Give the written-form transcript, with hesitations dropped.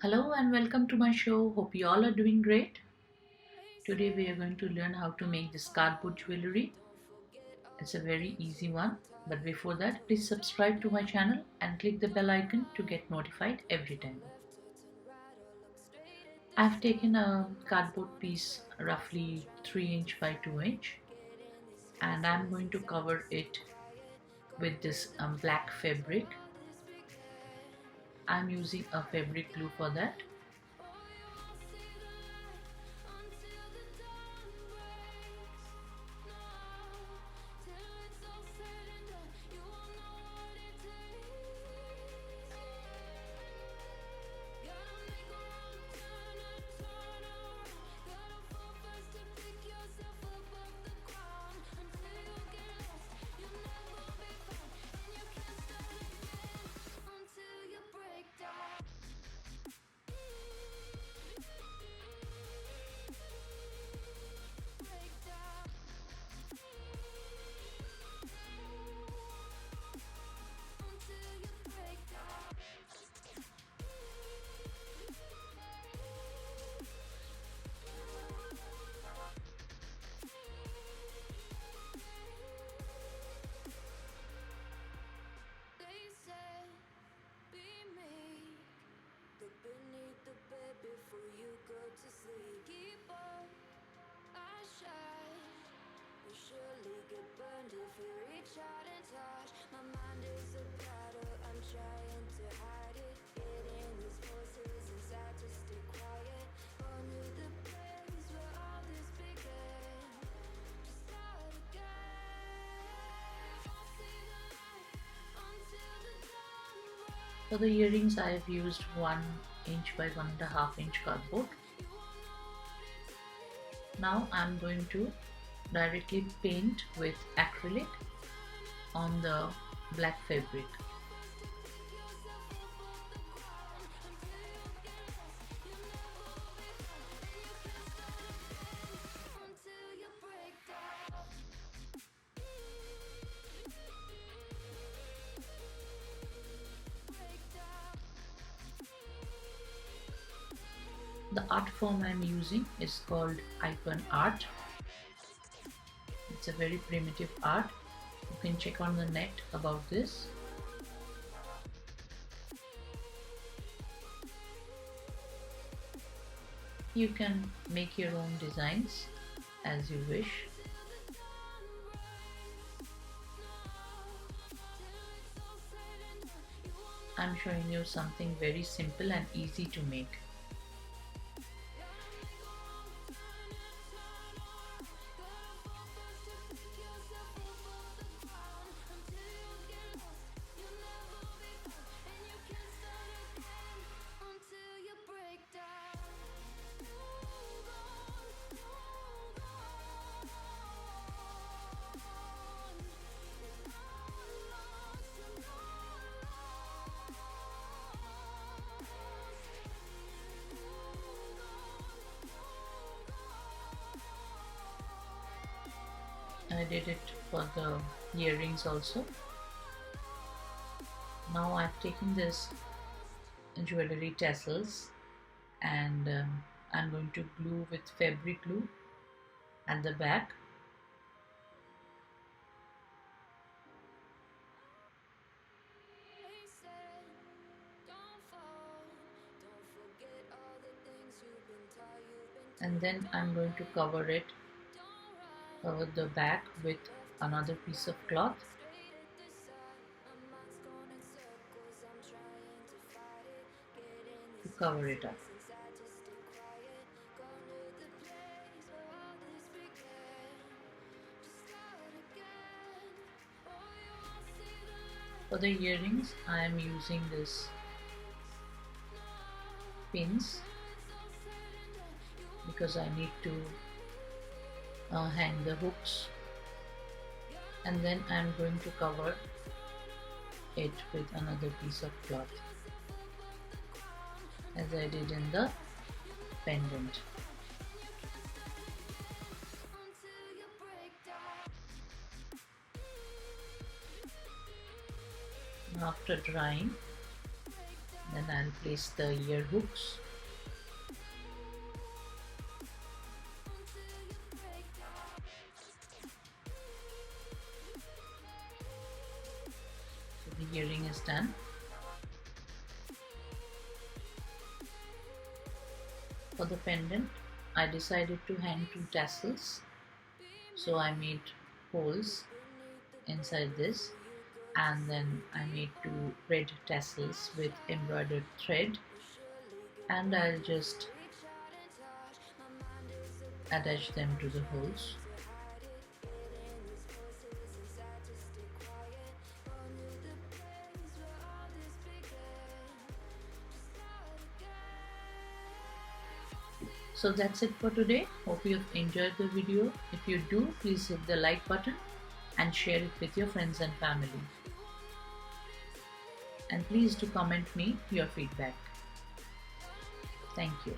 Hello and welcome to my show. Hope you all are doing great. Today we are going to learn how to make this cardboard jewelry. It's a very easy one. But before that, please subscribe to my channel and click the bell icon to get notified every time. I've taken a cardboard piece roughly 3 inch by 2 inch and I'm going to cover it with this black fabric. I'm using a fabric glue for that. For the earrings I have used 1 inch by 1.5 inch cardboard. Now I'm going to directly paint with acrylic on the black fabric. The art form I'm using is called icon art. It's a very primitive art. You can check on the net about this. You can make your own designs as you wish. I'm showing you something very simple and easy to make. I did it for the earrings also. Now I've taken this jewelry tassels and I'm going to glue with fabric glue at the back. And then I'm going to cover the back with another piece of cloth. To cover it up. For the earrings, I am using this pins because I need to hang the hooks, and then I am going to cover it with another piece of cloth as I did in the pendant. After drying, then I'll place the ear hooks. So the earring is done. For the pendant, I decided to hang 2 tassels, so I made holes inside this, and then I made 2 red tassels with embroidered thread, and I'll just attach them to the holes. So that's it for today. Hope you've enjoyed the video. If you do, please hit the like button and share it with your friends and family. And please do comment me your feedback. Thank you.